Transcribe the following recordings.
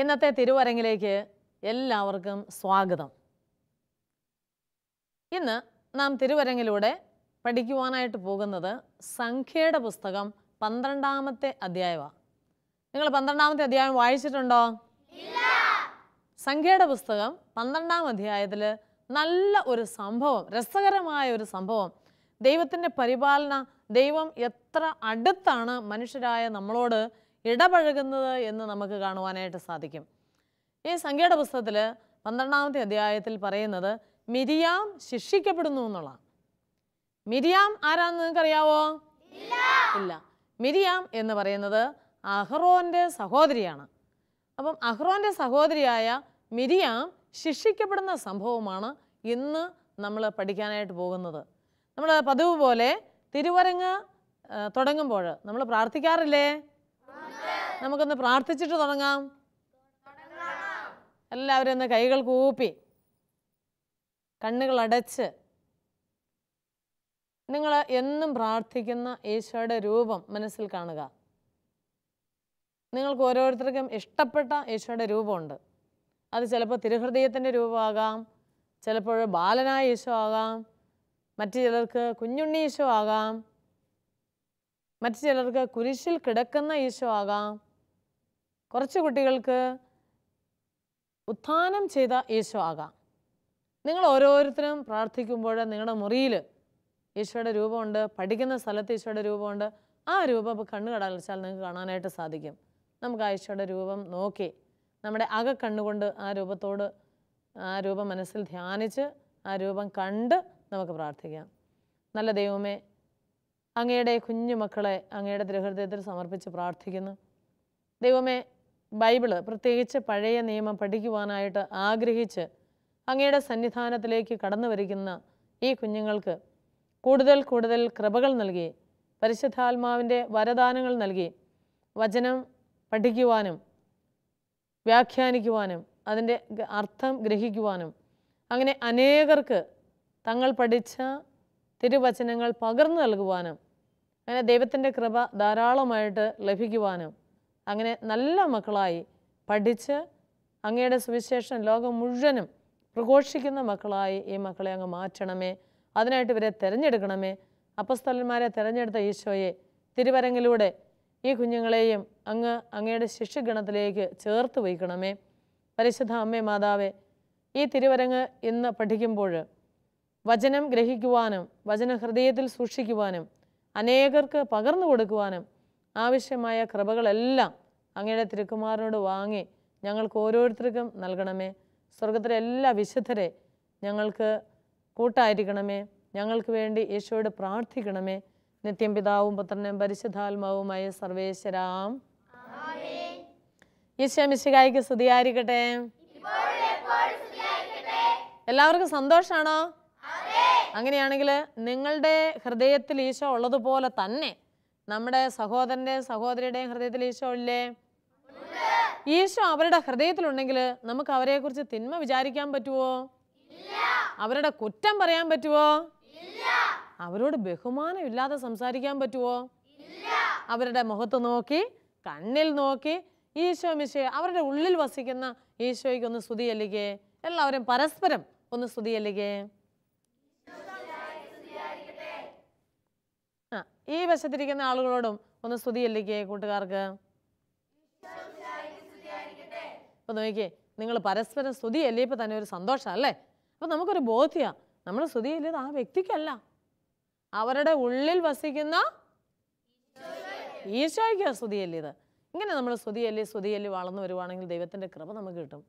ഇന്നത്തെ തിരുവരങ്ങിലേക്ക് എല്ലാവർക്കും സ്വാഗതം. ഇന്ന് നാം തിരുവരങ്ങിലൂടെ പഠിക്കുവാനായിട്ട് പോകുന്നത് സംഖ്യയുടെ പുസ്തകം 12-ാമത്തെ അധ്യായമാണ്. നിങ്ങൾ 12-ാമത്തെ അധ്യായം വായിച്ചിട്ടുണ്ടോ? സംഖ്യയുടെ പുസ്തകം 12-ാം അധ്യായത്തിൽ നല്ല ഒരു സംഭവം, രസകരമായ ഒരു സംഭവം, ദൈവത്തിൻ്റെ പരിപാലന, ദൈവം എത്ര അടുത്താണ് മനുഷ്യരായ നമ്മളോട് ഇടപഴകുന്നത് എന്ന് നമുക്ക് കാണുവാനായിട്ട് സാധിക്കും. ഈ സംഖ്യയുടെ പുസ്തകത്തിൽ 12-ാമത്തെ അധ്യായത്തിൽ പറയുന്നത് മിരിയാം ശിക്ഷിക്കപ്പെടുന്നു എന്നുള്ളതാണ്. മിരിയാം ആരാന്ന് നിങ്ങൾക്കറിയാവോ? ഇല്ല. മിരിയാം എന്ന് പറയുന്നത് അഹ്റോൻ്റെ സഹോദരിയാണ്. അപ്പം അഹ്റോൻ്റെ സഹോദരിയായ മിരിയാം ശിക്ഷിക്കപ്പെടുന്ന സംഭവമാണ് ഇന്ന് നമ്മൾ പഠിക്കാനായിട്ട് പോകുന്നത്. നമ്മൾ പതിവ് പോലെ തിരുവരങ്ങ് തുടങ്ങുമ്പോൾ നമ്മൾ പ്രാർത്ഥിക്കാറില്ലേ? നമുക്കൊന്ന് പ്രാർത്ഥിച്ചിട്ട് തുടങ്ങാം. എല്ലാവരും ഒന്ന് കൈകൾ കൂപ്പി കണ്ണുകൾ അടച്ച് നിങ്ങൾ എന്നും പ്രാർത്ഥിക്കുന്ന ഈശോയുടെ രൂപം മനസ്സിൽ കാണുക. നിങ്ങൾക്ക് ഓരോരുത്തർക്കും ഇഷ്ടപ്പെട്ട ഈശോയുടെ രൂപമുണ്ട്. അത് ചിലപ്പോൾ തിരുഹൃദയത്തിൻ്റെ രൂപമാകാം, ചിലപ്പോൾ ബാലനായ ഈശോ ആകാം, മറ്റു ചിലർക്ക് കുഞ്ഞുണ്ണി ഈശോ ആകാം, മറ്റു ചിലർക്ക് കുരിശിൽ കിടക്കുന്ന ഈശോ ആകാം, കുറച്ച് കുട്ടികൾക്ക് ഉത്ഥാനം ചെയ്ത ഈശോ ആകാം. നിങ്ങൾ ഓരോരുത്തരും പ്രാർത്ഥിക്കുമ്പോൾ നിങ്ങളുടെ മുറിയിൽ ഈശോയുടെ രൂപമുണ്ട്, പഠിക്കുന്ന സ്ഥലത്ത് ഈശോയുടെ രൂപമുണ്ട്. ആ രൂപം ഇപ്പോൾ കണ്ണു കടച്ചാൽ നിങ്ങൾക്ക് കാണാനായിട്ട് സാധിക്കും. നമുക്ക് ആ ഈശോയുടെ രൂപം നോക്കി നമ്മുടെ അകക്കണ്ണുകൊണ്ട് ആ രൂപം മനസ്സിൽ ധ്യാനിച്ച് ആ രൂപം കണ്ട് നമുക്ക് പ്രാർത്ഥിക്കാം. നല്ല ദൈവമേ, അങ്ങയുടെ കുഞ്ഞു മക്കളെ അങ്ങയുടെ തിരുഹൃദയത്തിൽ സമർപ്പിച്ച് പ്രാർത്ഥിക്കുന്നു. ദൈവമേ, ബൈബിള് പ്രത്യേകിച്ച് പഴയ നിയമം പഠിക്കുവാനായിട്ട് ആഗ്രഹിച്ച് അങ്ങയുടെ സന്നിധാനത്തിലേക്ക് കടന്നു വരിക്കുന്ന ഈ കുഞ്ഞുങ്ങൾക്ക് കൂടുതൽ കൂടുതൽ കൃപകൾ നൽകി, പരിശുദ്ധാത്മാവിൻ്റെ വരദാനങ്ങൾ നൽകി, വചനം പഠിക്കുവാനും വ്യാഖ്യാനിക്കുവാനും അതിൻ്റെ അർത്ഥം ഗ്രഹിക്കുവാനും അങ്ങനെ അനേകർക്ക് തങ്ങൾ പഠിച്ച തിരുവചനങ്ങൾ പകർന്നു നൽകുവാനും അങ്ങനെ ദൈവത്തിൻ്റെ കൃപ ധാരാളമായിട്ട് ലഭിക്കുവാനും അങ്ങനെ നല്ല മക്കളായി പഠിച്ച് അങ്ങയുടെ സുവിശേഷം ലോകം മുഴുവനും പ്രഘോഷിക്കുന്ന മക്കളായി ഈ മക്കളെ അങ്ങ് മാറ്റണമേ. അതിനായിട്ട് ഇവരെ തിരഞ്ഞെടുക്കണമേ. അപ്പസ്തലന്മാരെ തിരഞ്ഞെടുത്ത ഈശോയെ തിരുവരങ്ങിലൂടെ ഈ കുഞ്ഞുങ്ങളെയും അങ്ങയുടെ ശിഷ്യഗണത്തിലേക്ക് ചേർത്ത് വയ്ക്കണമേ. പരിശുദ്ധ അമ്മേ മാതാവേ, ഈ തിരുവരങ്ങ് ഇന്ന് പഠിക്കുമ്പോൾ വചനം ഗ്രഹിക്കുവാനും വചന ഹൃദയത്തിൽ സൂക്ഷിക്കുവാനും അനേകർക്ക് പകർന്നു കൊടുക്കുവാനും ആവശ്യമായ കൃപകളെല്ലാം അങ്ങയുടെ തിരുക്കുമാരനോട് വാങ്ങി ഞങ്ങൾക്ക് ഓരോരുത്തർക്കും നൽകണമേ. സ്വർഗത്തിലെ എല്ലാ വിശുദ്ധരെ ഞങ്ങൾക്ക് കൂട്ടായിരിക്കണമേ. ഞങ്ങൾക്ക് വേണ്ടി യേശുവോട് പ്രാർത്ഥിക്കണമേ. നിത്യം പിതാവും പുത്രനും പരിശുദ്ധാത്മാവുമായ സർവേശ്വരാം. ഈശോ മിശിഹായ്ക്ക് സ്തുതിയായിരിക്കട്ടെ. എല്ലാവർക്കും സന്തോഷമാണോ? അങ്ങനെയാണെങ്കിൽ നിങ്ങളുടെ ഹൃദയത്തിൽ ഈശോ ഉള്ളതുപോലെ തന്നെ നമ്മുടെ സഹോദരൻ്റെയും സഹോദരിയുടെയും ഹൃദയത്തിൽ ഈശോ ഇല്ലേ? ഈശോ അവരുടെ ഹൃദയത്തിലുണ്ടെങ്കിൽ നമുക്ക് അവരെക്കുറിച്ച് തിന്മ വിചാരിക്കാൻ പറ്റുമോ? അവരുടെ കുറ്റം പറയാൻ പറ്റുമോ? അവരോട് ബഹുമാനം ഇല്ലാതെ സംസാരിക്കാൻ പറ്റുമോ? അവരുടെ മുഖത്ത് നോക്കി കണ്ണിൽ നോക്കി ഈശോ മിശിഹ അവരുടെ ഉള്ളിൽ വസിക്കുന്ന ഈശോയ്ക്ക് ഒന്ന് സ്തുതിയല്ലിക്കേ. എല്ലാവരും പരസ്പരം ഒന്ന് സ്തുതിയല്ലിക്കേ. ഈ വശത്തിരിക്കുന്ന ആളുകളോടും ഒന്ന് സ്തുതിയല്ലിക്കേ. കൂട്ടുകാർക്ക് അപ്പോൾ നോക്കിയേ, നിങ്ങൾ പരസ്പരം സ്തുതിയല്ലേ ഇപ്പം തന്നെ ഒരു സന്തോഷം അല്ലേ? അപ്പോൾ നമുക്കൊരു ബോധ്യമാണ്, നമ്മൾ സ്തുതിയല്ലിയത് ആ വ്യക്തിക്കല്ല, അവരുടെ ഉള്ളിൽ വസിക്കുന്ന ഈശോയ്ക്ക് സ്തുതിയല്ലിയത്. ഇങ്ങനെ നമ്മൾ സ്തുതിയല്ലി വളർന്നു വരുവാണെങ്കിൽ ദൈവത്തിൻ്റെ കൃപ നമുക്ക് കിട്ടും.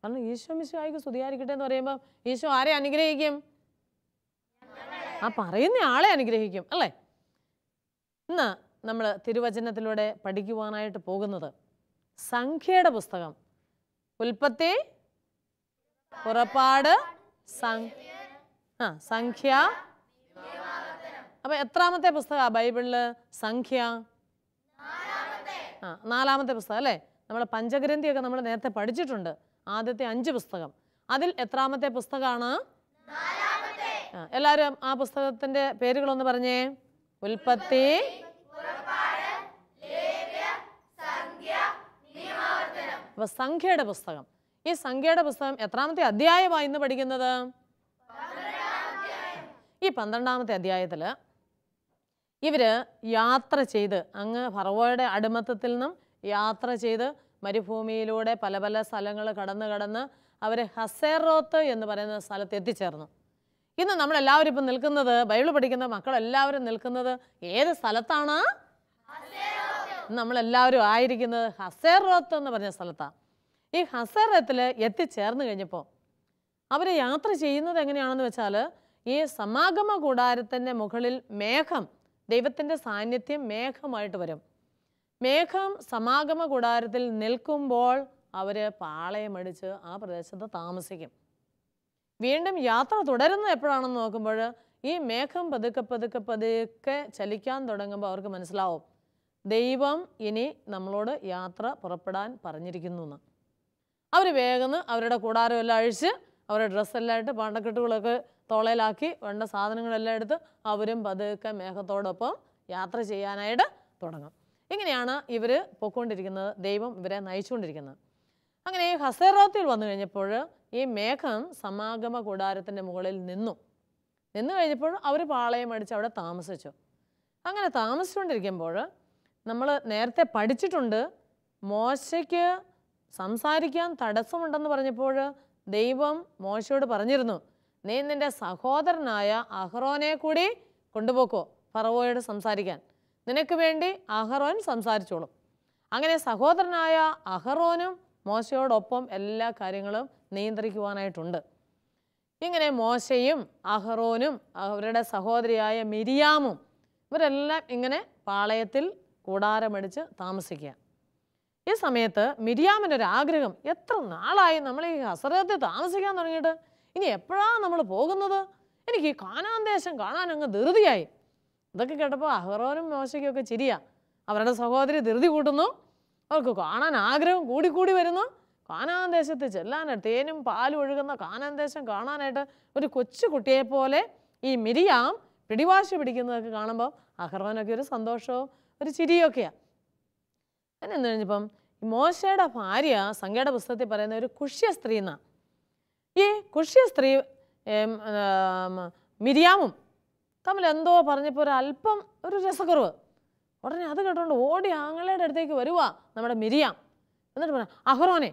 കാരണം ഈശോ മിശിഹായ്ക്ക് സ്തുതിയായിരിക്കട്ടെ എന്ന് പറയുമ്പോൾ ഈശോ ആരെ അനുഗ്രഹിക്കും? ആ പറയുന്ന ആളെ അനുഗ്രഹിക്കും അല്ലേ? ഇന്ന് നമ്മൾ തിരുവചനത്തിലൂടെ പഠിക്കുവാനായിട്ട് പോകുന്നത് സംഖ്യയുടെ പുസ്തകം, ഉൽപ്പത്തി, പുറപ്പാട്, സംഖ്യ. അപ്പൊ എത്രാമത്തെ പുസ്തകമാണ് ബൈബിളില്? സംഖ്യ. 4-ാമത്തെ പുസ്തകം അല്ലേ? നമ്മൾ പഞ്ചഗ്രന്ഥിയൊക്കെ നമ്മൾ നേരത്തെ പഠിച്ചിട്ടുണ്ട്. ആദ്യത്തെ 5 പുസ്തകം. അതിൽ എത്രാമത്തെ പുസ്തകമാണ്? എല്ലാവരും ആ പുസ്തകത്തിന്റെ പേരുകളൊന്ന് പറഞ്ഞേ. ഉൽപ്പത്തി, അപ്പോൾ സംഖ്യയുടെ പുസ്തകം, ഈ സംഖ്യയുടെ പുസ്തകം എത്രാമത്തെ അധ്യായമാണ് ഇന്ന് പഠിക്കുന്നത്? ഈ 12ാമത്തെ അധ്യായത്തിൽ ഇവർ യാത്ര ചെയ്ത് അങ്ങ് ഫറവോയുടെ അടിമത്തത്തിൽ നിന്നും യാത്ര ചെയ്ത് മരുഭൂമിയിലൂടെ പല പല സ്ഥലങ്ങൾ കടന്ന് അവർ ഹസേറോത്ത് എന്ന് പറയുന്ന സ്ഥലത്ത് എത്തിച്ചേർന്നു. ഇന്ന് നമ്മളെല്ലാവരും ഇപ്പം നിൽക്കുന്നത്, ബൈബിൾ പഠിക്കുന്ന മക്കളെല്ലാവരും നിൽക്കുന്നത് ഏത് സ്ഥലത്താണ്? നമ്മളെല്ലാവരും ആയിരിക്കുന്നത് ഹസേറോത്ത് എന്ന് പറഞ്ഞ സ്ഥലത്താണ്. ഈ ഹസേറത്തിൽ എത്തിച്ചേർന്ന് കഴിഞ്ഞപ്പോൾ അവർ യാത്ര ചെയ്യുന്നത് എങ്ങനെയാണെന്ന് വെച്ചാൽ, ഈ സമാഗമ കൂടാരത്തിൻ്റെ മുകളിൽ മേഘം, ദൈവത്തിൻ്റെ സാന്നിധ്യം മേഘമായിട്ട് വരും. മേഘം സമാഗമ കൂടാരത്തിൽ നിൽക്കുമ്പോൾ അവർ പാളയമടിച്ച് ആ പ്രദേശത്ത് താമസിക്കും. വീണ്ടും യാത്ര തുടരുന്നത് എപ്പോഴാണെന്ന് നോക്കുമ്പോൾ ഈ മേഘം പതുക്കെ ചലിക്കാൻ തുടങ്ങുമ്പോൾ അവർക്ക് മനസ്സിലാവും ദൈവം ഇനി നമ്മളോട് യാത്ര പുറപ്പെടാൻ പറഞ്ഞിരിക്കുന്നു എന്ന്. അവർ വേഗം അവരുടെ കൂടാരമെല്ലാം അഴിച്ച് അവരുടെ ഡ്രസ്സെല്ലാം ഇട്ട് പാണ്ടക്കെട്ടുകളൊക്കെ തോളയിലാക്കി വേണ്ട സാധനങ്ങളെല്ലാം എടുത്ത് അവരും പതുക്കെ മേഘത്തോടൊപ്പം യാത്ര ചെയ്യാനായിട്ട് തുടങ്ങും. ഇങ്ങനെയാണ് ഇവർ പൊയ്ക്കൊണ്ടിരിക്കുന്നത്, ദൈവം ഇവരെ നയിച്ചുകൊണ്ടിരിക്കുന്നത്. അങ്ങനെ ഈ ഹസേറോത്തിൽ വന്നു കഴിഞ്ഞപ്പോൾ ഈ മേഘം സമാഗമ കൂടാരത്തിൻ്റെ മുകളിൽ നിന്നു കഴിഞ്ഞപ്പോൾ അവർ പാളയം അടിച്ച് അവിടെ താമസിച്ചു. അങ്ങനെ താമസിച്ചുകൊണ്ടിരിക്കുമ്പോൾ നമ്മൾ നേരത്തെ പഠിച്ചിട്ടുണ്ട്, മോശയ്ക്ക് സംസാരിക്കാൻ തടസ്സമുണ്ടെന്ന് പറഞ്ഞപ്പോൾ ദൈവം മോശയോട് പറഞ്ഞിരുന്നു, നീ നിൻ്റെ സഹോദരനായ അഹ്റോനെ കൂടി കൊണ്ടുപോക്കോ ഫറവോയോട് സംസാരിക്കാൻ, നിനക്ക് വേണ്ടി അഹ്റോൻ സംസാരിച്ചോളും. അങ്ങനെ സഹോദരനായ അഹ്റോനും മോശയോടൊപ്പം എല്ലാ കാര്യങ്ങളും നിയന്ത്രിക്കുവാനായിട്ടുണ്ട്. ഇങ്ങനെ മോശയും അഹ്റോനും അവരുടെ സഹോദരിയായ മിരിയാമും ഇവരെല്ലാം ഇങ്ങനെ പാളയത്തിൽ കൂടാരമടിച്ച് താമസിക്കുക. ഈ സമയത്ത് മിരിയാമിനൊരാഗ്രഹം, എത്ര നാളായി നമ്മൾ ഈ ഹസറത്തിൽ താമസിക്കാൻ തുടങ്ങിയിട്ട്, ഇനി എപ്പോഴാണ് നമ്മൾ പോകുന്നത്? എനിക്ക് ഈ കാനാൻ ദേശം കാണാൻ അങ്ങ് ധൃതിയായി. ഇതൊക്കെ കേട്ടപ്പോൾ അഹ്റോനും മോശയ്ക്കൊക്കെ ചിരിയാ. അവരുടെ സഹോദരി ധൃതി കൂട്ടുന്നു, അവർക്ക് കാണാൻ ആഗ്രഹം കൂടി വരുന്നു. കാനാൻ ദേശത്ത് ചെല്ലാനായിട്ട്, തേനും പാലും ഒഴുകുന്ന കാനാൻ ദേശം കാണാനായിട്ട് ഒരു കൊച്ചു കുട്ടിയെപ്പോലെ ഈ മിരിയാം പിടിവാശി പിടിക്കുന്നതൊക്കെ കാണുമ്പോൾ അഹ്റോനൊക്കെ ഒരു സന്തോഷവും ഒരു ചിരിയൊക്കെയാണ്. അതിനെന്ന് കഴിഞ്ഞപ്പം മോശയുടെ ഭാര്യ സംഖ്യയുടെ പുസ്തകത്തിൽ പറയുന്ന ഒരു കുഷ്യ സ്ത്രീ എന്നാണ്. ഈ കുഷ്യ സ്ത്രീ മിരിയാമും തമ്മിൽ എന്തോ പറഞ്ഞപ്പോൾ ഒരല്പം ഒരു രസക്കുറവ്. ഉടനെ അത് കേട്ടോണ്ട് ഓടി ആങ്ങളുടെ അടുത്തേക്ക് വരുവാ നമ്മുടെ മിരിയാം. എന്നിട്ട് പറയാം, അഹ്റോനെ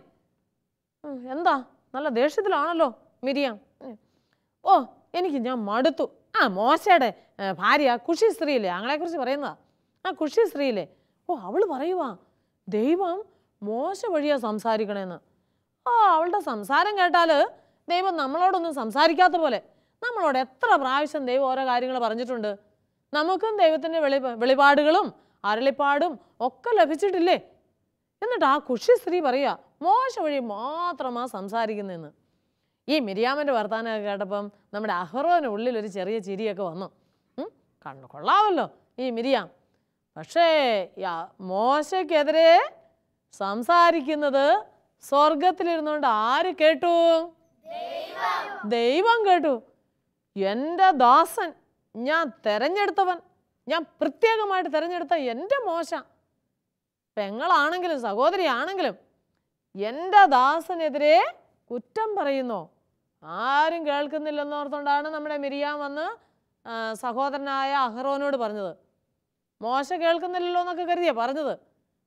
എന്താ നല്ല ദേഷ്യത്തിലാണല്ലോ മിരിയാം. ഓ ഞാൻ മടുത്തു. മോശയുടെ ഭാര്യ കുഷി സ്ത്രീയില്ലേ, ആങ്ങളെക്കുറിച്ച് പറയുന്നതാ. കുഷി സ്ത്രീയില്ലേ, അവൾ പറയുവാ ദൈവം മോശ വഴിയാ സംസാരിക്കണേന്ന്. അവളുടെ സംസാരം കേട്ടാൽ ദൈവം നമ്മളോടൊന്നും സംസാരിക്കാത്ത പോലെ. നമ്മളോട് എത്ര പ്രാവശ്യം ദൈവം ഓരോ കാര്യങ്ങൾ പറഞ്ഞിട്ടുണ്ട്. നമുക്കും ദൈവത്തിൻ്റെ വെളിപാടുകളും അരുളിപ്പാടും ഒക്കെ ലഭിച്ചിട്ടില്ലേ? എന്നിട്ട് ആ കുഷി സ്ത്രീ പറയുക മോശ വഴി മാത്രമാ സംസാരിക്കുന്നതെന്ന്. ഈ മിരിയാമിൻ്റെ വർത്താനമൊക്കെ കേട്ടപ്പം നമ്മുടെ അഹ്റോന് ഉള്ളിൽ ഒരു ചെറിയ ചിരിയൊക്കെ വന്നു. കണ്ണു കൊള്ളാമല്ലോ ഈ മിരിയാം. പക്ഷേ മോശയ്ക്കെതിരെ സംസാരിക്കുന്നത് സ്വർഗത്തിലിരുന്നുകൊണ്ട് ആര് കേട്ടു? ദൈവം കേട്ടു. എൻ്റെ ദാസൻ, ഞാൻ തെരഞ്ഞെടുത്തവൻ, ഞാൻ പ്രത്യേകമായിട്ട് തിരഞ്ഞെടുത്ത എൻ്റെ മോശ, പെങ്ങളാണെങ്കിലും സഹോദരിയാണെങ്കിലും എൻ്റെ ദാസനെതിരെ കുറ്റം പറയുന്നോ? ആരും കേൾക്കുന്നില്ലെന്നോർത്തുകൊണ്ടാണ് നമ്മുടെ മിരിയാം വന്ന് സഹോദരനായ അഹ്റോനോട് പറഞ്ഞത്. മോശ കേൾക്കുന്നില്ലല്ലോ എന്നൊക്കെ കരുതിയാ പറഞ്ഞത്.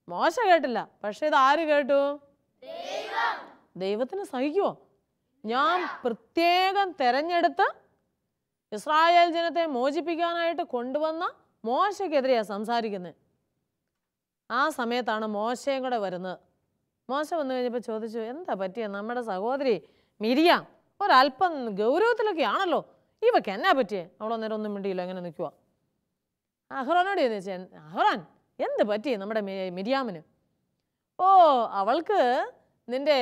മോശ കേട്ടില്ല, പക്ഷെ ഇത് ആര് കേട്ടു? ദൈവത്തിന് സഹിക്കുമോ? ഞാൻ പ്രത്യേകം തെരഞ്ഞെടുത്ത് ഇസ്രായേൽ ജനത്തെ മോചിപ്പിക്കാനായിട്ട് കൊണ്ടുവന്ന മോശയ്ക്കെതിരെയാണ് സംസാരിക്കുന്നത്. ആ സമയത്താണ് മോശയും കൂടെ വരുന്നത്. മോശ വന്നു കഴിഞ്ഞപ്പോൾ ചോദിച്ചു, എന്താ പറ്റിയ നമ്മുടെ സഹോദരി മിരിയാം ഒരല്പം ഗൗരവത്തിലൊക്കെ ആണല്ലോ, ഇവക്ക് എന്നാ പറ്റിയേ? അവളന്നേരം ഒന്നും മിണ്ടിയില്ല, അങ്ങനെ നിൽക്കുക. അഹ്റോനോട് ചോദിച്ചാൽ, അഹ്റോൻ എന്ത് പറ്റി നമ്മുടെ മിരിയാമിന്? അവൾക്ക് നിൻ്റെ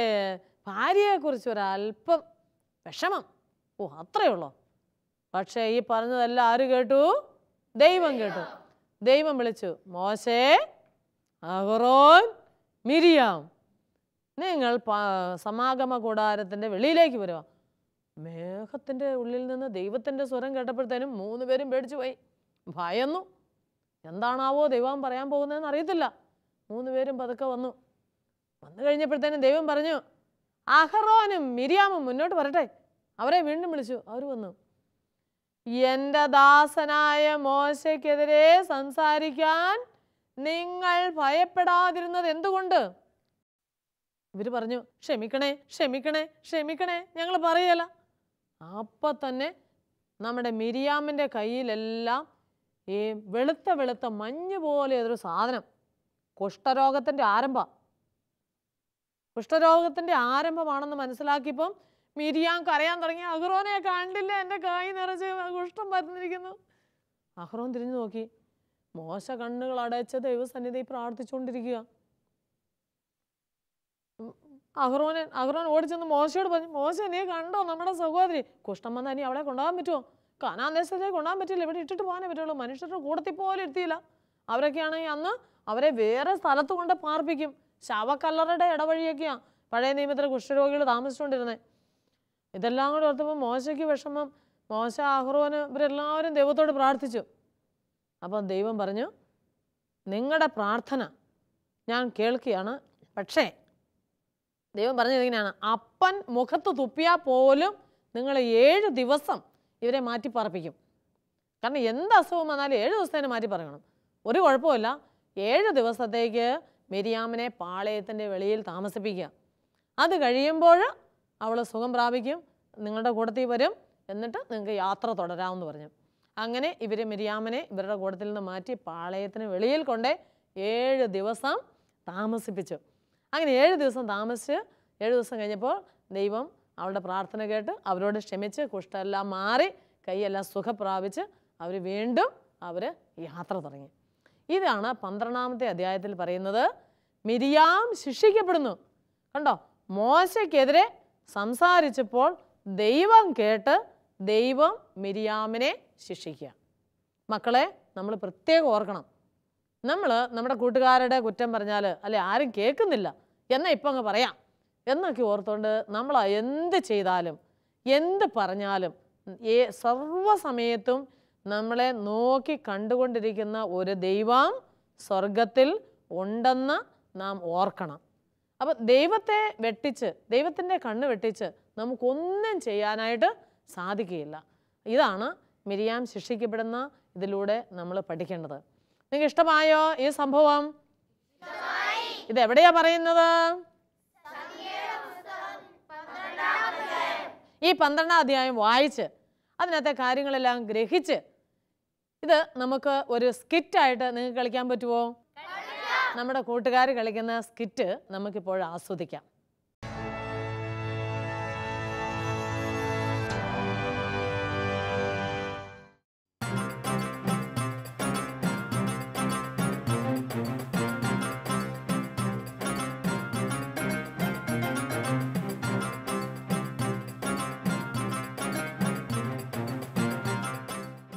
ഭാര്യയെക്കുറിച്ച് ഒരല്പം വിഷമം. അത്രയേ ഉള്ളൂ. പക്ഷേ ഈ പറഞ്ഞതെല്ലാം ആര് കേട്ടു? ദൈവം കേട്ടു. ദൈവം വിളിച്ചു, മോശേ, അഹ്റോൻ, മിരിയാം, നിങ്ങൾ സമാഗമ കൂടാരത്തിൻ്റെ വെളിയിലേക്ക് വരുക. മേഘത്തിൻ്റെ ഉള്ളിൽ നിന്ന് ദൈവത്തിൻ്റെ സ്വരം കേട്ടപ്പോഴത്തേനും 3 പേരും പേടിച്ചു പോയി, ഭയന്നു. എന്താണാവോ ദൈവം പറയാൻ പോകുന്നതെന്ന് അറിയത്തില്ല. 3 പേരും പതുക്കെ വന്നു. വന്നു കഴിഞ്ഞപ്പോഴത്തേനും ദൈവം പറഞ്ഞു, അഹറോനും മിരിയാമും മുന്നോട്ട് വരട്ടെ. അവരെ വീണ്ടും വിളിച്ചു. അവർ വന്നു. എൻ്റെ ദാസനായ മോശയ്ക്കെതിരെ സംസാരിക്കാൻ നിങ്ങൾ ഭയപ്പെടാതിരുന്നത് എന്തുകൊണ്ട്? ഇവർ പറഞ്ഞു, ക്ഷമിക്കണേ ക്ഷമിക്കണേ ക്ഷമിക്കണേ, ഞങ്ങൾ പറയല. അപ്പം തന്നെ നമ്മുടെ മിരിയാമിൻ്റെ കയ്യിലെല്ലാം ഈ വെളുത്ത വെളുത്ത മഞ്ഞ് പോലെ ഏതൊരു സാധനം, കുഷ്ഠരോഗത്തിൻ്റെ ആരംഭം. കുഷ്ഠരോഗത്തിൻ്റെ ആരംഭമാണെന്ന് മനസ്സിലാക്കിയപ്പം മിരിയാം കരയാൻ തുടങ്ങി. അഹ്റോനെ കണ്ടില്ല, എൻ്റെ കൈ നിറച്ച് കുഷ്ഠം പരന്നിരിക്കുന്നു. അഹ്റോൻ തിരിഞ്ഞു നോക്കി. മോശ കണ്ണുകൾ അടച്ച് ദൈവസന്നിധി പ്രാർത്ഥിച്ചുകൊണ്ടിരിക്കുക. അഹ്റോൻ ഓടിച്ചെന്ന് മോശയോട് പറഞ്ഞു, മോശ നീ കണ്ടോ നമ്മുടെ സഹോദരി? കുഷ്ഠം വന്നാൽ ഇനി അവളെ കൊണ്ടുപോകാൻ പറ്റുമോ? കാനാൻ ദേശത്തേക്ക് കൊണ്ടുപോകാൻ പറ്റില്ല, ഇവിടെ ഇട്ടിട്ട് പോകാനേ പറ്റുള്ളൂ. മനുഷ്യരുടെ കൂടത്തിൽ പോലും എത്തിയില്ല. അവരൊക്കെയാണെങ്കിൽ അന്ന് അവരെ വേറെ സ്ഥലത്ത് കൊണ്ട് പാർപ്പിക്കും. ശവക്കല്ലറുടെ ഇടവഴിയൊക്കെയാണ് പഴയ നിയമത്തിലെ കുഷ്ഠരോഗികൾ താമസിച്ചുകൊണ്ടിരുന്നത്. ഇതെല്ലാം കൂടെ ഓർത്തപ്പോൾ മോശയ്ക്ക് വിഷമം. മോശ, അഹ്റോന് ഇവരെല്ലാവരും ദൈവത്തോട് പ്രാർത്ഥിച്ചു. അപ്പം ദൈവം പറഞ്ഞു, നിങ്ങളുടെ പ്രാർത്ഥന ഞാൻ കേൾക്കുകയാണ്. പക്ഷേ ദൈവം പറഞ്ഞത് ഇങ്ങനെയാണ്, അപ്പൻ മുഖത്ത് തുപ്പിയാൽ പോലും നിങ്ങൾ 7 ദിവസം ഇവരെ മാറ്റിപ്പാർപ്പിക്കും. കാരണം എന്ത് അസുഖം വന്നാലും 7 ദിവസത്തേന് മാറ്റിപ്പാർക്കണം. ഒരു കുഴപ്പമില്ല. 7 ദിവസത്തേക്ക് മിരിയാമിനെ പാളയത്തിൻ്റെ വെളിയിൽ താമസിപ്പിക്കുക. അത് കഴിയുമ്പോൾ അവൾ സുഖം പ്രാപിക്കും, നിങ്ങളുടെ കൂട്ടത്തിൽ വരും, എന്നിട്ട് നിങ്ങൾക്ക് യാത്ര തുടരാമെന്ന് പറഞ്ഞു. അങ്ങനെ ഇവർ മിരിയാമിനെ ഇവരുടെ കൂട്ടത്തിൽ നിന്ന് മാറ്റി പാളയത്തിന് വെളിയിൽ കൊണ്ട് 7 ദിവസം താമസിപ്പിച്ചു. അങ്ങനെ 7 ദിവസം താമസിച്ച് 7 ദിവസം കഴിഞ്ഞപ്പോൾ ദൈവം അവളുടെ പ്രാർത്ഥന കേട്ട് അവരോട് ക്ഷമിച്ച് കുഷ്ഠമെല്ലാം മാറി കൈയെല്ലാം സുഖപ്രാപിച്ച് അവർ വീണ്ടും യാത്ര തുടങ്ങി. ഇതാണ് 12-ാമത്തെ അധ്യായത്തിൽ പറയുന്നത്. മിരിയാം ശിക്ഷിക്കപ്പെടുന്നു. കണ്ടോ, മോശയ്ക്കെതിരെ സംസാരിച്ചപ്പോൾ ദൈവം കേട്ട് ദൈവം മിരിയാമിനെ ശിക്ഷിക്കുക. മക്കളെ, നമ്മൾ പ്രത്യേകം ഓർക്കണം, നമ്മൾ നമ്മുടെ കൂട്ടുകാരുടെ കുറ്റം പറഞ്ഞാൽ അല്ലെ ആരും കേൾക്കുന്നില്ല എന്നാൽ ഇപ്പം അങ്ങ് പറയാം എന്നൊക്കെ ഓർത്തുകൊണ്ട് നമ്മൾ എന്ത് ചെയ്താലും എന്ത് പറഞ്ഞാലും സർവ്വസമയത്തും നമ്മളെ നോക്കി കണ്ടുകൊണ്ടിരിക്കുന്ന ഒരു ദൈവം സ്വർഗത്തിൽ ഉണ്ടെന്ന് നാം ഓർക്കണം. അപ്പം ദൈവത്തെ വെട്ടിച്ച്, ദൈവത്തിൻ്റെ കണ്ണ് വെട്ടിച്ച് നമുക്കൊന്നും ചെയ്യാനായിട്ട് സാധിക്കുകയില്ല. ഇതാണ് മിരിയാം ശിക്ഷിക്കപ്പെടുന്ന ഇതിലൂടെ നമ്മൾ പഠിക്കേണ്ടത്. നിങ്ങൾക്ക് ഇഷ്ടമായോ ഈ സംഭവം? ഇതെവിടെയാ പറയുന്നത്? ഈ 12-ാം അധ്യായം വായിച്ച് അതിനകത്തെ കാര്യങ്ങളെല്ലാം ഗ്രഹിച്ച് ഇത് നമുക്ക് ഒരു സ്കിറ്റായിട്ട് നിങ്ങൾക്ക് കളിക്കാൻ പറ്റുമോ? നമ്മുടെ കൂട്ടുകാർ കളിക്കുന്ന സ്കിറ്റ് നമുക്കിപ്പോൾ ആസ്വദിക്കാം.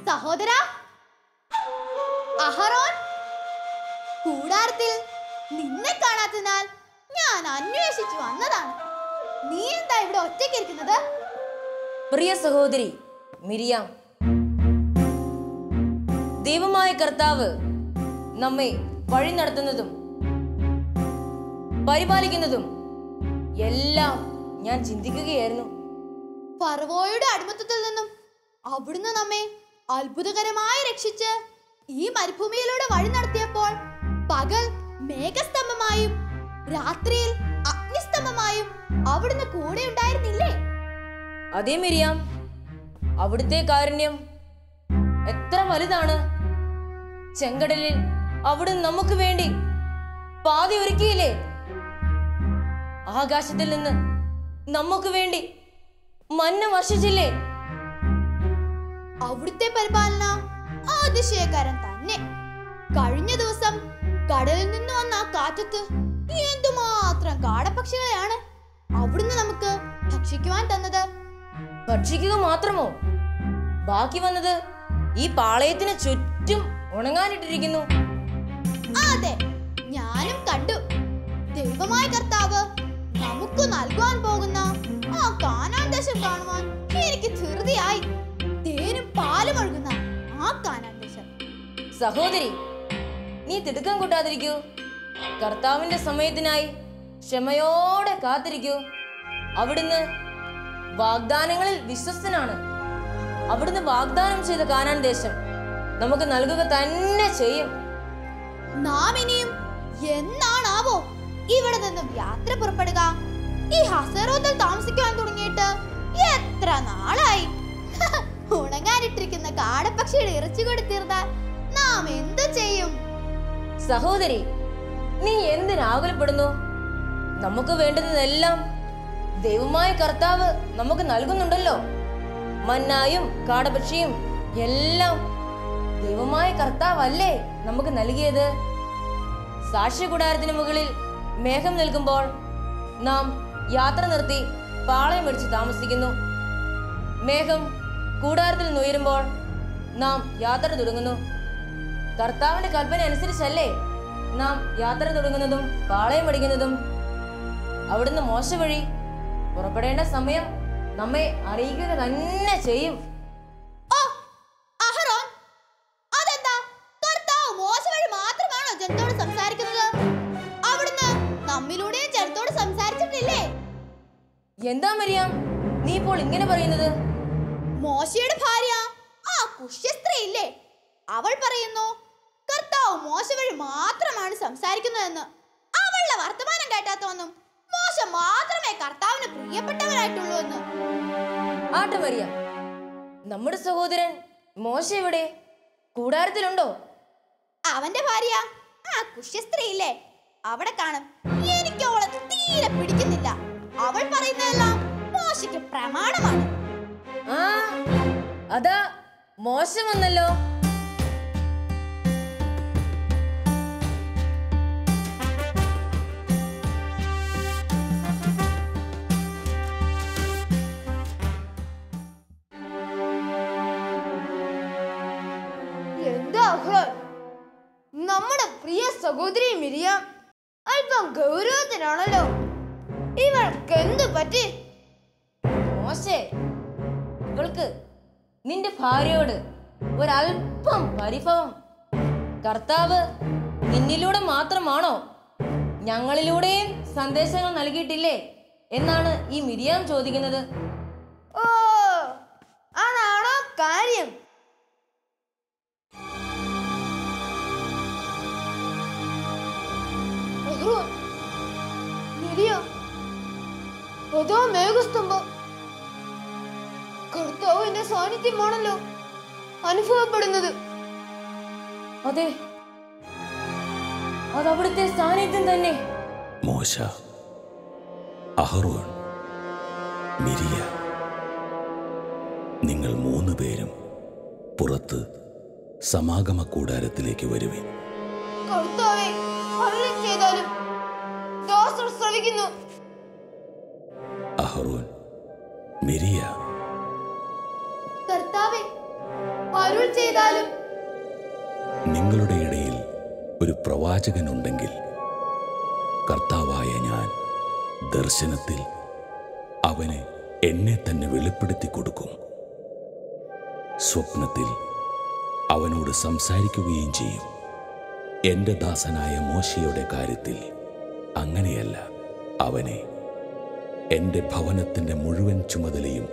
സഹോദരാ, അഹറോൻ, കൂടാരത്തിൽ നിന്നെ കാണാത്തതിനാൽ ഞാൻ അന്വേഷിച്ചു വന്നതാണ്. നീ എന്താ ഇവിടെ ഒറ്റയ്ക്കിരിക്കുന്നത്? പ്രിയ സഹോദരി മിരിയാം, ദൈവമായ കർത്താവ് നമ്മെ വഴി നടത്തുന്നതും പരിപാലിക്കുന്നതും എല്ലാം ഞാൻ ചിന്തിക്കുകയായിരുന്നു. ഫറവോയുടെ അടിമത്തത്തിൽ നിന്നും അവിടുന്ന് നമ്മെ അത്ഭുതകരമായി രക്ഷിച്ച് ഈ മരുഭൂമിയിലൂടെ വഴി നടത്തിയപ്പോൾ പകൽ മേഘസ്തംഭമായും രാത്രിയിൽ അഗ്നിസ്തംഭമായും അവിടുന്ന് കൂടെ ഉണ്ടായിരുന്നില്ലേ? അതേ മിരിയാം, അവിടുത്തെ കാരുണ്യം എത്ര വലുതാണ്. ചെങ്കടലിൽ അവിടുന്ന് നമുക്ക് വേണ്ടി പാതി ഒരുക്കിയില്ലേ? ആകാശത്തിൽ നിന്ന് നമുക്ക് വേണ്ടി മന്ന വർഷിച്ചില്ലേ? അവിടുത്തെ പരിപാലന അതിശയകരം തന്നെ. കഴിഞ്ഞ ദിവസം കടലിൽ നിന്ന് വന്ന ആ കാറ്റത്ത് എന്തുമാത്രം കാടപ്പക്ഷികളെയാണ് അവിടുന്ന് നമുക്ക് ഭക്ഷിക്കുവാൻ തന്നത്. ഭക്ഷിക്കുക മാത്രമോ, ബാക്കി വന്നത് ഈ പാളയത്തിന് ചുറ്റും ഉണങ്ങാനിട്ടിരിക്കുന്നു. അതെ, ഞാനും കണ്ടു. ദൈവമായ കർത്താവ് നമുക്ക് നൽകാൻ പോകുന്ന ആ കാനാൻ ദേശം കാണുവാൻ എനിക്ക് ധൃതിയായി. തേനും പാലും ഒഴുകുന്ന ആ കാനാൻ ദേശം. സഹോദരി, നീ തിടുക്കം കൂട്ടാതിരിക്കൂ. കർത്താവിന്റെ സമയത്തിനായി ക്ഷമയോടെ കാത്തിരിക്കൂ. അവിടുന്ന് വാഗ്ദാനങ്ങളിൽ വിശ്വസ്തനാണ്. അവിടുന്ന് വാഗ്ദാനം ചെയ്ത കാനാൻ ദേശം നമുക്ക് നൽകുക തന്നെ ചെയ്യും. നാം ഇനിയും എന്നാണാവോ ഇവിടെ നിന്നും യാത്ര പുറപ്പെടുക? ഈ ഹസറോത്തിൽ താമസിക്കാൻ തുടങ്ങിയിട്ട് എത്ര നാളായി? ഉണങ്ങാനിട്ടിരിക്കുന്ന കാടപ്പക്ഷിയുടെ ഇറച്ചി കൂടി തീർന്നാൽ നാം എന്തു ചെയ്യും? സഹോദരി, നീ എന്തിനാകുലപ്പെടുന്നു? നമുക്ക് വേണ്ടുന്നതെല്ലാം ദൈവമായ കർത്താവ് നമുക്ക് നൽകുന്നുണ്ടല്ലോ. മന്നായും കാടപക്ഷിയും എല്ലാം ദൈവമായ കർത്താവല്ലേ നമുക്ക് നൽകിയത്. സാക്ഷ്യ കൂടാരത്തിന് മുകളിൽ മേഘം നിൽക്കുമ്പോൾ നാം യാത്ര നിർത്തി പാളയം അടിച്ച് താമസിക്കുന്നു. മേഘം കൂടാരത്തിൽ നിന്നുയരുമ്പോൾ നാം യാത്ര തുടങ്ങുന്നു. കർത്താവിന്റെ കൽപ്പന അനുസരിച്ചല്ലേ നാം യാത്ര തുടങ്ങുന്നതും പാളയം അടിക്കുന്നതും. അവിടുന്ന് മോശ വഴി പുറപ്പെടേണ്ട സമയം നമ്മെ അറിയിക്കുക തന്നെ ചെയ്യും. ഓ, അഹറോൻ, അതെന്താ കർത്താവ് മോശ വഴി മാത്രമാണോ ജനത്തോട് സംസാരിക്കുന്നത്? അവിടുന്ന് നമ്മിലൂടെയും ജനത്തോട് സംസാരിച്ചിട്ടില്ലേ? എന്താ മരിയാം നീ ഇപ്പോൾ ഇങ്ങനെ പറയുന്നത്? മോശയുടെ ഭാര്യ ആ കുഷ്യ ഇല്ലേ, അവൾ പറയുന്നു കർത്താവ് മോശ വഴി മാത്രമാണ് സംസാരിക്കുന്നതെന്ന്. അവളുടെ വർത്തമാനം കേട്ടാത്തോന്നും മോശ മാത്രമേ കർത്താവിന് പ്രിയപ്പെട്ടവനായിട്ടുള്ളൂ എന്ന്. ആട്ടെ മരിയാം, നമ്മുടെ സഹോദരൻ മോശ എവിടെ? കൂടാരത്തിലുണ്ടോ? അവന്റെ ഭാര്യ ആ കുഷ്യ ഇല്ലേ, അവിടെ കാണും. എനിക്ക് അവളെ തീരെ പിടിക്കുന്നില്ല. അവൾ പറയുന്നതെല്ലാം മോശയ്ക്ക് പ്രമാണമാണ്. ആ, അതാ മോശം വന്നല്ലോ. എന്താ നമ്മുടെ പ്രിയ സഹോദരി മിരിയാം അല്പം ഗൗരവത്തിലാണല്ലോ. ഇവൾക്ക് എന്ത് പറ്റി? മോശേ, ഇവൾക്ക് നിന്റെ ഭാര്യയോട് ഒരല്പം പരിഭവം. കർത്താവ് നിന്നിലൂടെ മാത്രമാണോ ഞങ്ങളിലൂടെയും സന്ദേശങ്ങൾ നൽകിയിട്ടില്ലേ എന്നാണ് ഈ മിരിയാം ചോദിക്കുന്നത്. ഓ, അതാണോ കാര്യം? അതോ മേഘസ്തംഭം. കർത്താവിന്റെ സാന്നിധ്യമാണല്ലോ അനുഭവപ്പെടുന്നത്. അതെ, അതവിടുത്തെ സാന്നിധ്യം തന്നെ. മോശ, അഹറോൻ, മിരിയ, നിങ്ങൾ 3 പേരും പുറത്ത് സമാഗമ കൂടാരത്തിലേക്ക് വരുവിൻ. കർത്താവേ, അരുളി ചെയ്താലും ദാസർ ശ്രവിക്കുന്നു. അഹറോൻ, മിരിയ, കർത്താവേ, അരുൾ ചെയ്താലും. നിങ്ങളുടെ ഇടയിൽ ഒരു പ്രവാചകനുണ്ടെങ്കിൽ കർത്താവായ ഞാൻ ദർശനത്തിൽ അവന് എന്നെ തന്നെ വെളിപ്പെടുത്തി കൊടുക്കും. സ്വപ്നത്തിൽ അവനോട് സംസാരിക്കുകയും ചെയ്യും. എൻ്റെ ദാസനായ മോശയുടെ കാര്യത്തിൽ അങ്ങനെയല്ല. അവനെ എൻ്റെ ഭവനത്തിൻ്റെ മുഴുവൻ ചുമതലയും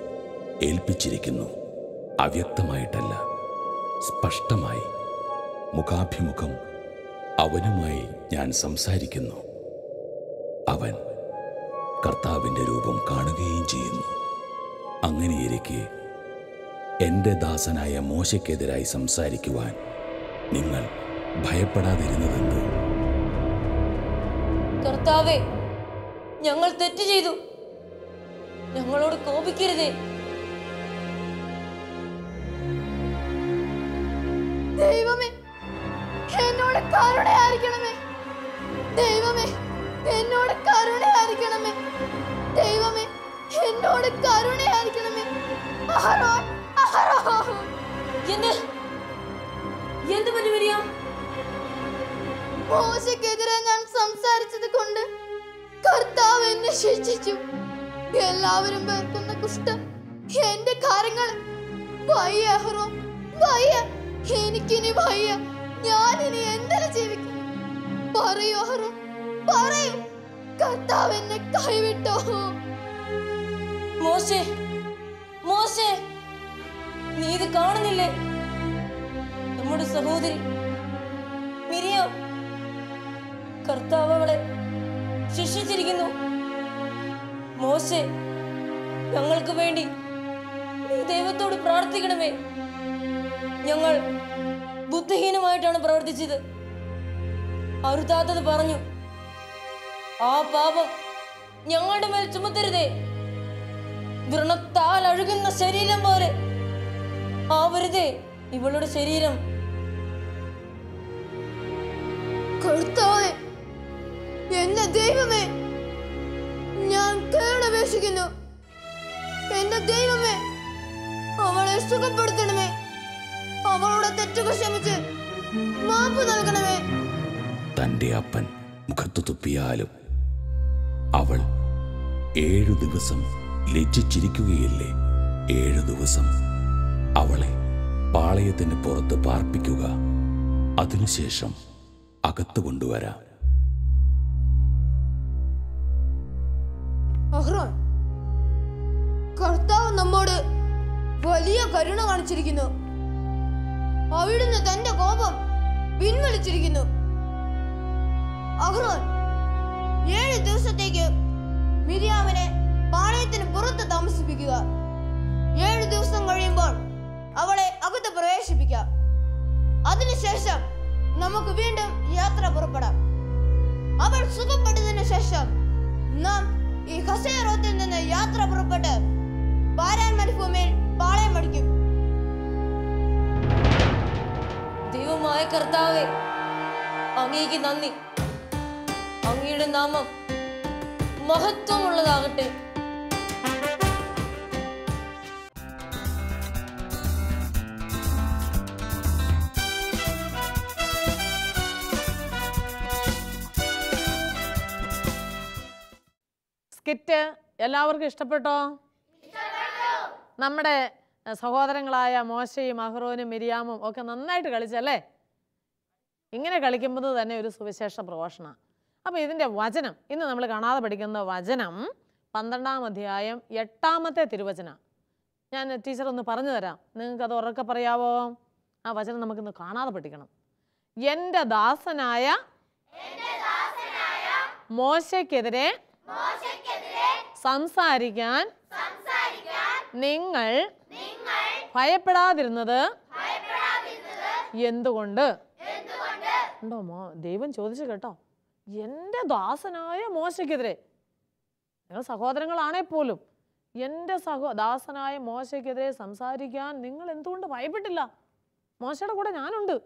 ഏൽപ്പിച്ചിരിക്കുന്നു. അവ്യക്തമായിട്ടല്ല, സ്പഷ്ടമായി മുഖാഭിമുഖം അവനുമായി ഞാൻ സംസാരിക്കുന്നു. അവൻ കർത്താവിൻ്റെ രൂപം കാണുകയും ചെയ്യുന്നു. അങ്ങനെയിരിക്കെ എൻ്റെ ദാസനായ മോശയ്ക്കെതിരായി സംസാരിക്കുവാൻ നിങ്ങൾ ഭയപ്പെടാതിരുന്നതെന്ത്? കർത്താവേ, ഞങ്ങൾ തെറ്റ് ചെയ്തു, ഞങ്ങളോട് കോപിക്കരുതേ. ദൈവമേ, എന്നോട് കരുണയായിരിക്കണമേ. ദൈവമേ, എന്നോട് കരുണയായിരിക്കണമേ. ദൈവമേ, എന്നോട് കരുണയായിരിക്കണമേ. അഹറോൻ, അഹറോൻ. എന്ത് പറ്റി മിരിയാം? മോശയ്ക്കെതിരെ ഞാൻ സംസാരിച്ചത് കൊണ്ട് കർത്താവ് എന്നെ ശിക്ഷിച്ചു. എല്ലാവരും പേർക്കുന്ന കുഷ്ഠം എന്റെ കാര്യങ്ങൾ. വയ്യ അഹറോൻ, വയ്യ. എനിക്കിനി വയ്യ. ഞാൻ ഇനി എന്തെല്ലാം ജീവിക്കും? പറയൂ അഹറോൻ, പറയൂ. കർത്താവ് എന്നെ കൈവിട്ടോ. മോശേ, മോശേ, നീ ഇത് കാണുന്നില്ലേ? നമ്മുടെ സഹോദരി മിരിയാം, കർത്താവ് അവളെ ശിക്ഷിച്ചിരിക്കുന്നു. മോശേ, ഞങ്ങൾക്ക് വേണ്ടി നീ ദൈവത്തോട് പ്രാർത്ഥിക്കണമേ. ഞങ്ങൾ ബുദ്ധിഹീനമായിട്ടാണ് പ്രവർത്തിച്ചത്. അരുതാത്തത് പറഞ്ഞു. ആ പാപം ഞങ്ങളുടെ മേൽ ചുമത്തരുതേ. വ്രണത്താൽ അഴുകുന്ന ശരീരം പോലെ ആവരുതേ ഇവളുടെ ശരീരം. കർത്താവേ, എന്റെ ദൈവമേ, ഞാൻ കേണപേക്ഷിക്കുന്നു. എന്റെ ദൈവമേ, അവളെ സുഖപ്പെടുത്തണമേ. അവളുടെ തെറ്റുകൾ ക്ഷമിച്ച് മാപ്പ് നൽകണമേ. തന്റെ അപ്പൻ മുഖത്തു തുപ്പിയാലും അവൾ 7 ദിവസം ലജ്ജിച്ചിരിക്കുകയില്ലേ? 7 ദിവസം അവളെ പാളയത്തിന് പുറത്ത് പാർപ്പിക്കുക, അതിനുശേഷം അകത്ത് കൊണ്ടുവരാം. അഹ്റോൻ, കർത്താവ് നമ്മോട് വലിയ കരുണ കാണിച്ചിരിക്കുന്നു. അവിടുന്ന് തന്റെ കോപം പിൻവലിച്ചിരിക്കുന്നു. അഹ്റോൻ, 7 ദിവസത്തേക്ക് മിരിയാമിനെ പാളയത്തിന് പുറത്ത് താമസിപ്പിക്കുക. 7 ദിവസം കഴിയുമ്പോൾ അവളെ അകത്ത് പ്രവേശിപ്പിക്കാം. അതിനുശേഷം നമുക്ക് വീണ്ടും യാത്ര പുറപ്പെടാം. അവൾ സുഖപ്പെട്ടതിന് ശേഷം നാം ഈ ഹസേറോത്തിൽ നിന്ന് യാത്ര പുറപ്പെട്ട് പാരാൻ മരുഭൂമിയിൽ പാളയം അടിക്കും. ദൈവമായ കർത്താവേ, അങ്ങേക്ക് നന്ദി. അങ്ങയുടെ നാമം മഹത്വമുള്ളതാകട്ടെ. സ്കിറ്റ് എല്ലാവർക്കും ഇഷ്ടപ്പെട്ടോ? നമ്മുടെ സഹോദരങ്ങളായ മോശയും അഹ്റോനും മിരിയാമും ഒക്കെ നന്നായിട്ട് കളിച്ചല്ലേ? ഇങ്ങനെ കളിക്കുമ്പോൾ തന്നെ ഒരു സുവിശേഷ പ്രഘോഷണം. അപ്പോൾ ഇതിൻ്റെ വചനം ഇന്ന് നമ്മൾ കാണാതെ പഠിക്കുന്ന വചനം 12-ാം അധ്യായം 8-ാമത്തെ തിരുവചനം. ഞാൻ ടീച്ചർ ഒന്ന് പറഞ്ഞു തരാം, നിങ്ങൾക്കത് ഉറക്കെ പറയാവോ? ആ വചനം നമുക്കിന്ന് കാണാതെ പഠിക്കണം. എൻ്റെ ദാസനായ മോശയ്ക്കെതിരെ സംസാരിക്കാൻ നിങ്ങൾ ഭയപ്പെടാതിരുന്നത് എന്തുകൊണ്ട്? ഉണ്ടോ ദൈവം ചോദിച്ചു കേട്ടോ. എൻ്റെ ദാസനായ മോശയ്ക്കെതിരെ, നിങ്ങൾ സഹോദരങ്ങളാണേ പോലും എൻ്റെ ദാസനായ മോശയ്ക്കെതിരെ സംസാരിക്കാൻ നിങ്ങൾ എന്തുകൊണ്ട് ഭയപ്പെട്ടില്ല? മോശയുടെ കൂടെ ഞാനുണ്ട്.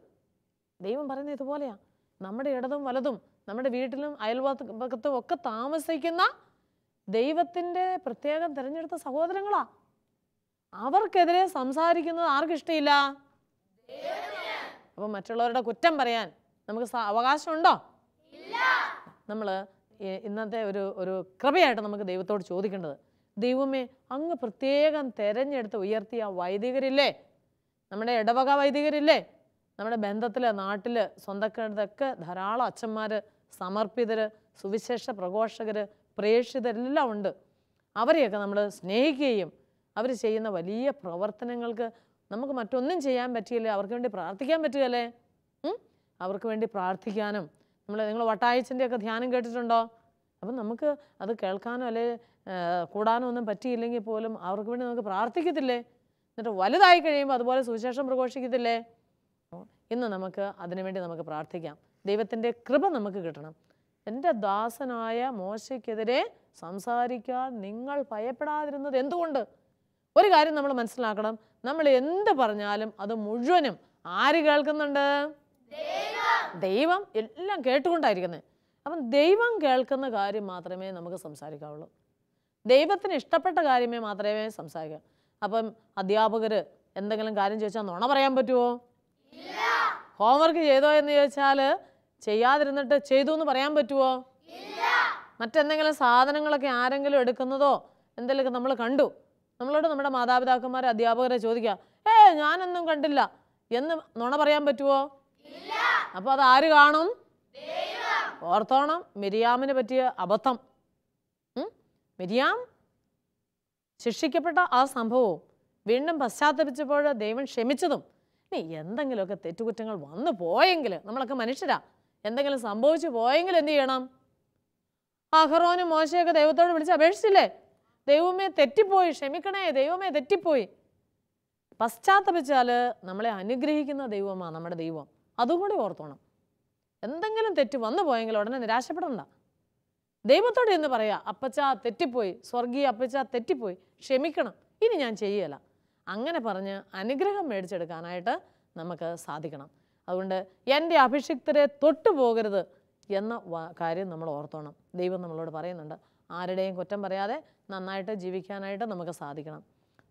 ദൈവം പറയുന്നത് ഇതുപോലെയാ. നമ്മുടെ ഇടതും വലതും നമ്മുടെ വീട്ടിലും അയൽവക്കത്തും ഒക്കെ താമസിക്കുന്ന ദൈവത്തിൻ്റെ പ്രത്യേകം തിരഞ്ഞെടുത്ത സഹോദരങ്ങളാ. അവർക്കെതിരെ സംസാരിക്കുന്നത് ആർക്കിഷ്ടമില്ല? അപ്പം മറ്റുള്ളവരുടെ കുറ്റം പറയാൻ നമുക്ക് അവകാശമുണ്ടോ? നമ്മൾ ഇന്നത്തെ ഒരു കൃപയായിട്ട് നമുക്ക് ദൈവത്തോട് ചോദിക്കേണ്ടത്, ദൈവമേ, അങ്ങ് പ്രത്യേകം തിരഞ്ഞെടുത്ത് ഉയർത്തിയ വൈദികരില്ലേ, നമ്മുടെ ഇടവക വൈദികരില്ലേ, നമ്മുടെ ബന്ധത്തിൽ നാട്ടിൽ സ്വന്തക്കാരതൊക്കെ ധാരാളം അച്ഛന്മാർ, സമർപ്പിതർ, സുവിശേഷ പ്രഘോഷകർ, പ്രേക്ഷിതരെല്ലാം ഉണ്ട്. അവരെയൊക്കെ നമ്മൾ സ്നേഹിക്കുകയും അവർ ചെയ്യുന്ന വലിയ പ്രവർത്തനങ്ങൾക്ക് നമുക്ക് മറ്റൊന്നും ചെയ്യാൻ പറ്റിയില്ലേ, അവർക്ക് വേണ്ടി പ്രാർത്ഥിക്കാൻ പറ്റുകയല്ലേ? അവർക്ക് വേണ്ടി പ്രാർത്ഥിക്കാനും നിങ്ങൾ വട്ടായച്ചൻ്റെയൊക്കെ ധ്യാനം കേട്ടിട്ടുണ്ടോ? അപ്പം നമുക്ക് അത് കേൾക്കാനോ അല്ലെ കൂടാനോ ഒന്നും പറ്റിയില്ലെങ്കിൽ പോലും അവർക്ക് വേണ്ടി നമുക്ക് പ്രാർത്ഥിക്കത്തില്ലേ? എന്നിട്ട് വലുതായി കഴിയുമ്പോൾ അതുപോലെ സുവിശേഷം പ്രഘോഷിക്കത്തില്ലേ? ഇന്ന് നമുക്ക് അതിനുവേണ്ടി നമുക്ക് പ്രാർത്ഥിക്കാം. ദൈവത്തിൻ്റെ കൃപ നമുക്ക് കിട്ടണം. എൻ്റെ ദാസനായ മോശയ്ക്കെതിരെ സംസാരിക്കാൻ നിങ്ങൾ ഭയപ്പെടാതിരുന്നത് എന്തുകൊണ്ട്? ഒരു കാര്യം നമ്മൾ മനസ്സിലാക്കണം, നമ്മൾ എന്ത് പറഞ്ഞാലും അത് മുഴുവനും ആര് കേൾക്കുന്നുണ്ട്? ദൈവം എല്ലാം കേട്ടുകൊണ്ടായിരിക്കുന്നത്. അപ്പം ദൈവം കേൾക്കുന്ന കാര്യം മാത്രമേ നമുക്ക് സംസാരിക്കാവുള്ളൂ. ദൈവത്തിന് ഇഷ്ടപ്പെട്ട കാര്യമേ മാത്രമേ സംസാരിക്കൂ. അപ്പം അധ്യാപകർ എന്തെങ്കിലും കാര്യം ചോദിച്ചാൽ നുണ പറയാൻ പറ്റുമോ? ഹോംവർക്ക് ചെയ്തോ എന്ന് ചോദിച്ചാൽ ചെയ്യാതിരുന്നിട്ട് ചെയ്തു എന്ന് പറയാൻ പറ്റുമോ? മറ്റെന്തെങ്കിലും സാധനങ്ങളൊക്കെ ആരെങ്കിലും എടുക്കുന്നതോ എന്തെങ്കിലുമൊക്കെ നമ്മൾ കണ്ടു, നമ്മളോട് നമ്മുടെ മാതാപിതാക്കന്മാരെ അധ്യാപകരെ ചോദിക്കുക, ഞാനൊന്നും കണ്ടില്ല എന്ന് നുണ പറയാൻ പറ്റുമോ? അപ്പോൾ അത് ആര് കാണും? ഓർത്തോണം മിരിയാമിന് പറ്റിയ അബദ്ധം. മിരിയാം ശിക്ഷിക്കപ്പെട്ട ആ സംഭവവും വീണ്ടും പശ്ചാത്തപിച്ചപ്പോൾ ദൈവം ക്ഷമിച്ചതും. ഇനി എന്തെങ്കിലുമൊക്കെ തെറ്റുകുറ്റങ്ങൾ വന്നു പോയെങ്കിൽ, നമ്മളൊക്കെ മനുഷ്യരാ, എന്തെങ്കിലും സംഭവിച്ചു പോയെങ്കിൽ എന്ത് ചെയ്യണം? അഹറോനും മോശയൊക്കെ ദൈവത്തോട് വിളിച്ച് അപേക്ഷിച്ചില്ലേ? ദൈവമേ തെറ്റിപ്പോയി, ക്ഷമിക്കണേ, ദൈവമേ തെറ്റിപ്പോയി. പശ്ചാത്തപിച്ചാൽ നമ്മളെ അനുഗ്രഹിക്കുന്ന ദൈവമാണ് നമ്മുടെ ദൈവം. അതുകൂടി ഓർത്തോണം. എന്തെങ്കിലും തെറ്റ് വന്നു പോയെങ്കിൽ ഉടനെ നിരാശപ്പെടണ്ട. ദൈവത്തോട് എന്ന് പറയാ, അപ്പച്ചാ തെറ്റിപ്പോയി, സ്വർഗീയ അപ്പച്ചാ തെറ്റിപ്പോയി, ക്ഷമിക്കണം, ഇനി ഞാൻ ചെയ്യല. അങ്ങനെ പറഞ്ഞ് അനുഗ്രഹം മേടിച്ചെടുക്കാനായിട്ട് നമുക്ക് സാധിക്കണം. അതുകൊണ്ട് എൻ്റെ അഭിഷിക്തരെ തൊട്ടുപോകരുത് എന്ന കാര്യം നമ്മൾ ഓർത്തോണം. ദൈവം നമ്മളോട് പറയുന്നുണ്ട്. ആരുടെയും കുറ്റം പറയാതെ നന്നായിട്ട് ജീവിക്കാനായിട്ട് നമുക്ക് സാധിക്കണം.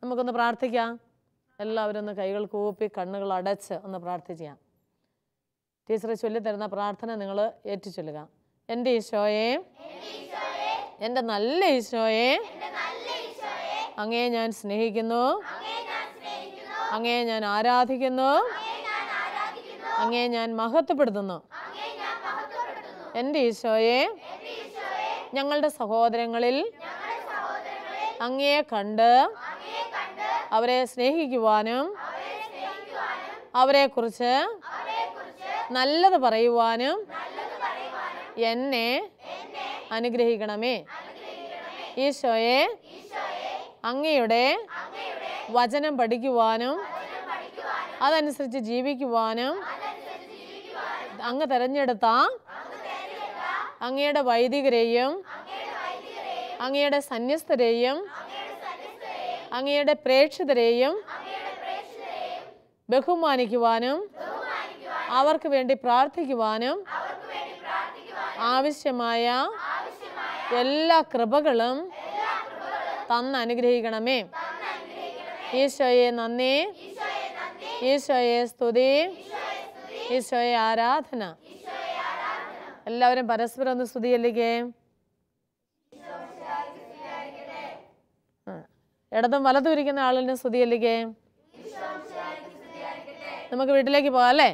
നമുക്കൊന്ന് പ്രാർത്ഥിക്കാം. എല്ലാവരും ഒന്ന് കൈകൾ കൂപ്പി കണ്ണുകൾ അടച്ച് ഒന്ന് പ്രാർത്ഥിക്കാം. ടീച്ചർ ചൊല്ലിത്തരുന്ന പ്രാർത്ഥന നിങ്ങൾ ഏറ്റുചൊല്ലുക. എൻ്റെ ഈശോയെ, എൻ്റെ നല്ല ഈശോയെ, അങ്ങയെ ഞാൻ സ്നേഹിക്കുന്നു, അങ്ങയെ ഞാൻ ആരാധിക്കുന്നു, അങ്ങയെ ഞാൻ മഹത്വപ്പെടുത്തുന്നു. എൻ്റെ ഈശോയെ, ഞങ്ങളുടെ സഹോദരങ്ങളിൽ അങ്ങയെ കണ്ട് അവരെ സ്നേഹിക്കുവാനും അവരെക്കുറിച്ച് നല്ലത് പറയുവാനും എന്നെ അനുഗ്രഹിക്കണമേ. ഈശോയെ, അങ്ങയുടെ വചനം പഠിക്കുവാനും അതനുസരിച്ച് ജീവിക്കുവാനും അങ്ങ് തിരഞ്ഞെടുത്ത അങ്ങയുടെ വൈദികരെയും അങ്ങയുടെ സന്യസ്തരെയും അങ്ങയുടെ പ്രേക്ഷിതരെയും ബഹുമാനിക്കുവാനും അവർക്ക് വേണ്ടി പ്രാർത്ഥിക്കുവാനും ആവശ്യമായ എല്ലാ കൃപകളും തന്ന് അനുഗ്രഹിക്കണമേ. ഈശോയെ നന്ദി, ഈശോയെ സ്തുതി, ഈശോയെ ആരാധന. എല്ലാവരും പരസ്പരം ഒന്ന് സ്തുതിയല്ലിക്കേ. ഇടതും വലതും ഇരിക്കുന്ന ആളിന് സ്തുതിയല്ലിക്കേ. നമുക്ക് വീട്ടിലേക്ക് പോകാം അല്ലേ?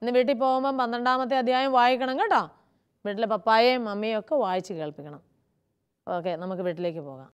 ഇന്ന് വീട്ടിൽ പോകുമ്പം 12-ാമത്തെ അധ്യായം വായിക്കണം കേട്ടോ. വീട്ടിലെ പപ്പായെയും മമ്മിയും ഒക്കെ വായിച്ച് കേൾപ്പിക്കണം. ഓക്കെ, നമുക്ക് വീട്ടിലേക്ക് പോകാം.